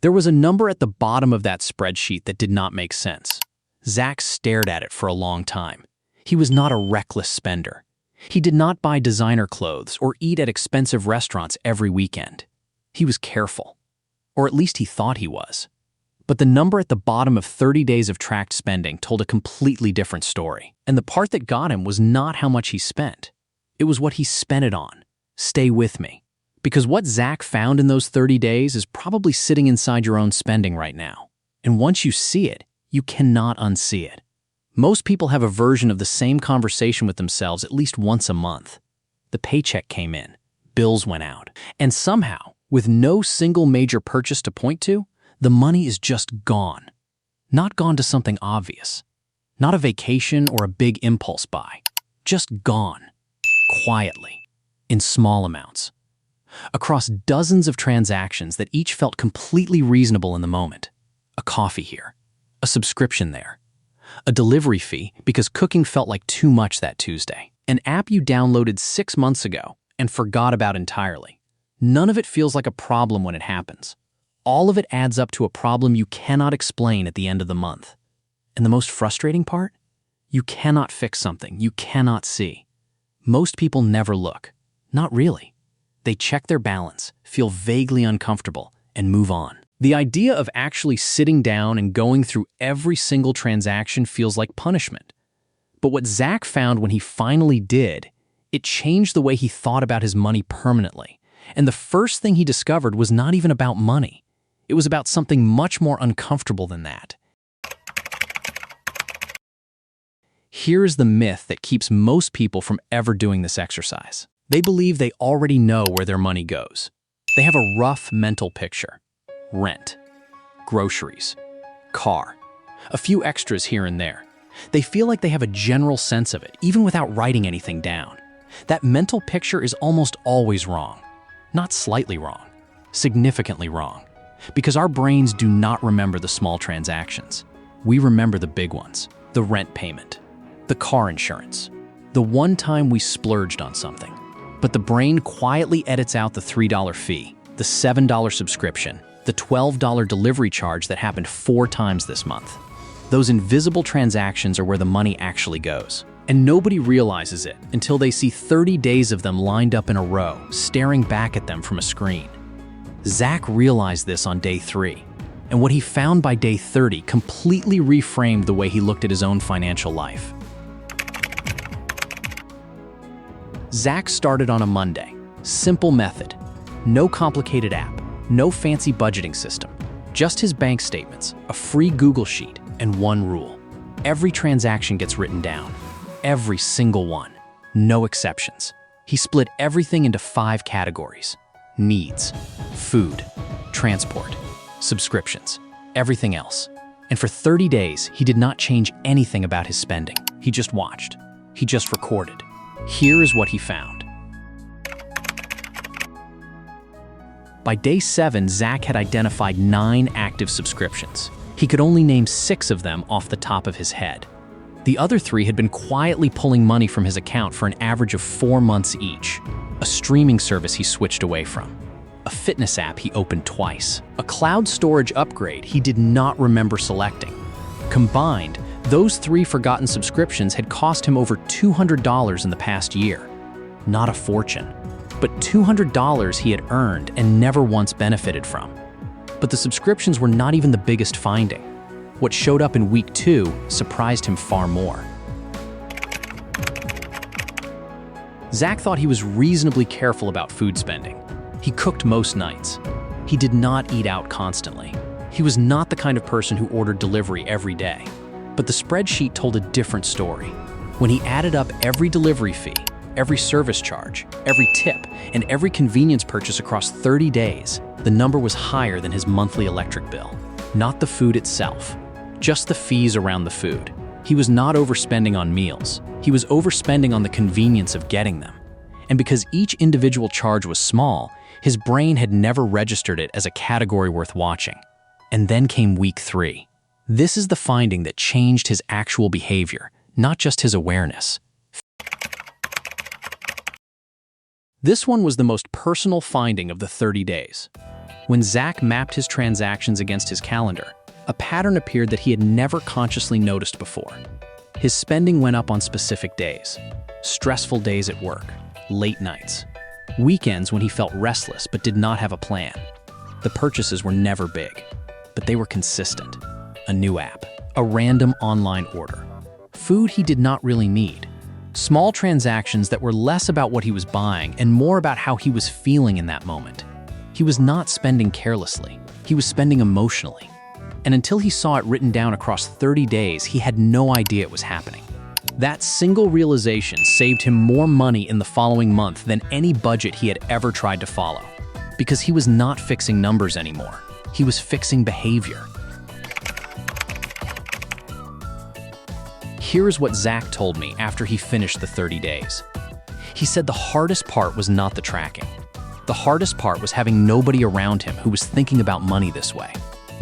There was a number at the bottom of that spreadsheet that did not make sense. Zach stared at it for a long time. He was not a reckless spender. He did not buy designer clothes or eat at expensive restaurants every weekend. He was careful. Or at least he thought he was. But the number at the bottom of 30 days of tracked spending told a completely different story. And the part that got him was not how much he spent. It was what he spent it on. Stay with me. Because what Zach found in those 30 days is probably sitting inside your own spending right now. And once you see it, you cannot unsee it. Most people have a version of the same conversation with themselves at least once a month. The paycheck came in, bills went out, and somehow, with no single major purchase to point to, the money is just gone. Not gone to something obvious. Not a vacation or a big impulse buy. Just gone. Quietly. In small amounts. Across dozens of transactions that each felt completely reasonable in the moment. A coffee here. A subscription there. A delivery fee because cooking felt like too much that Tuesday. An app you downloaded 6 months ago and forgot about entirely. None of it feels like a problem when it happens. All of it adds up to a problem you cannot explain at the end of the month. And the most frustrating part? You cannot fix something you cannot see. Most people never look. Not really. They check their balance, feel vaguely uncomfortable, and move on. The idea of actually sitting down and going through every single transaction feels like punishment. But what Zach found when he finally did, it changed the way he thought about his money permanently. And the first thing he discovered was not even about money. It was about something much more uncomfortable than that. Here is the myth that keeps most people from ever doing this exercise. They believe they already know where their money goes. They have a rough mental picture. Rent, groceries, car, a few extras here and there. They feel like they have a general sense of it, even without writing anything down. That mental picture is almost always wrong. Not slightly wrong, significantly wrong. Because our brains do not remember the small transactions. We remember the big ones, the rent payment, the car insurance, the one time we splurged on something. But the brain quietly edits out the $3 fee, the $7 subscription, the $12 delivery charge that happened 4 times this month. Those invisible transactions are where the money actually goes. And nobody realizes it until they see 30 days of them lined up in a row, staring back at them from a screen. Zach realized this on day 3, and what he found by day 30 completely reframed the way he looked at his own financial life. Zach started on a Monday. Simple method. No complicated app. No fancy budgeting system. Just his bank statements, a free Google Sheet, and one rule. Every transaction gets written down. Every single one. No exceptions. He split everything into 5 categories. Needs, food, transport, subscriptions, everything else. And for 30 days, he did not change anything about his spending. He just watched. He just recorded. Here is what he found. By day 7, Zach had identified 9 active subscriptions. He could only name 6 of them off the top of his head. The other 3 had been quietly pulling money from his account for an average of 4 months each. A streaming service he switched away from. A fitness app he opened twice. A cloud storage upgrade he did not remember selecting. Combined, those 3 forgotten subscriptions had cost him over $200 in the past year. Not a fortune, but $200 he had earned and never once benefited from. But the subscriptions were not even the biggest finding. What showed up in week 2 surprised him far more. Zach thought he was reasonably careful about food spending. He cooked most nights. He did not eat out constantly. He was not the kind of person who ordered delivery every day. But the spreadsheet told a different story. When he added up every delivery fee, every service charge, every tip, and every convenience purchase across 30 days, the number was higher than his monthly electric bill. Not the food itself, just the fees around the food. He was not overspending on meals. He was overspending on the convenience of getting them. And because each individual charge was small, his brain had never registered it as a category worth watching. And then came week 3. This is the finding that changed his actual behavior, not just his awareness. This one was the most personal finding of the 30 days. When Zach mapped his transactions against his calendar, a pattern appeared that he had never consciously noticed before. His spending went up on specific days. Stressful days at work, late nights, weekends when he felt restless but did not have a plan. The purchases were never big, but they were consistent. A new app, a random online order, food he did not really need. Small transactions that were less about what he was buying and more about how he was feeling in that moment. He was not spending carelessly, he was spending emotionally. And until he saw it written down across 30 days, he had no idea it was happening. That single realization saved him more money in the following month than any budget he had ever tried to follow. Because he was not fixing numbers anymore, he was fixing behavior. Here's what Zach told me after he finished the 30 days. He said the hardest part was not the tracking. The hardest part was having nobody around him who was thinking about money this way.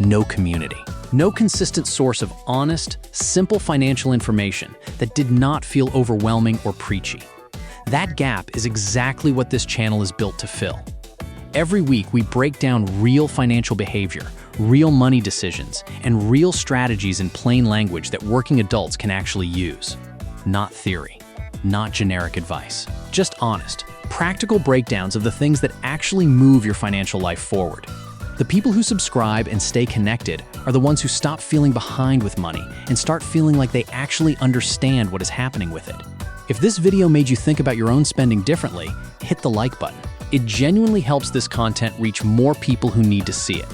No community. No consistent source of honest, simple financial information that did not feel overwhelming or preachy. That gap is exactly what this channel is built to fill. Every week, we break down real financial behavior, real money decisions, and real strategies in plain language that working adults can actually use. Not theory, not generic advice, just honest, practical breakdowns of the things that actually move your financial life forward. The people who subscribe and stay connected are the ones who stop feeling behind with money and start feeling like they actually understand what is happening with it. If this video made you think about your own spending differently, hit the like button. It genuinely helps this content reach more people who need to see it.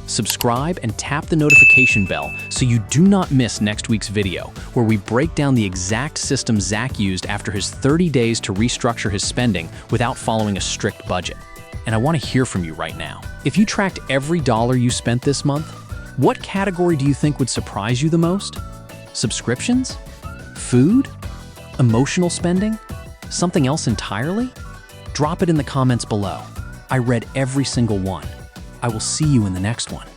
Subscribe and tap the notification bell so you do not miss next week's video, where we break down the exact system Zach used after his 30 days to restructure his spending without following a strict budget. And I want to hear from you right now. If you tracked every dollar you spent this month, what category do you think would surprise you the most? Subscriptions? Food? Emotional spending? Something else entirely? Drop it in the comments below. I read every single one. I will see you in the next one.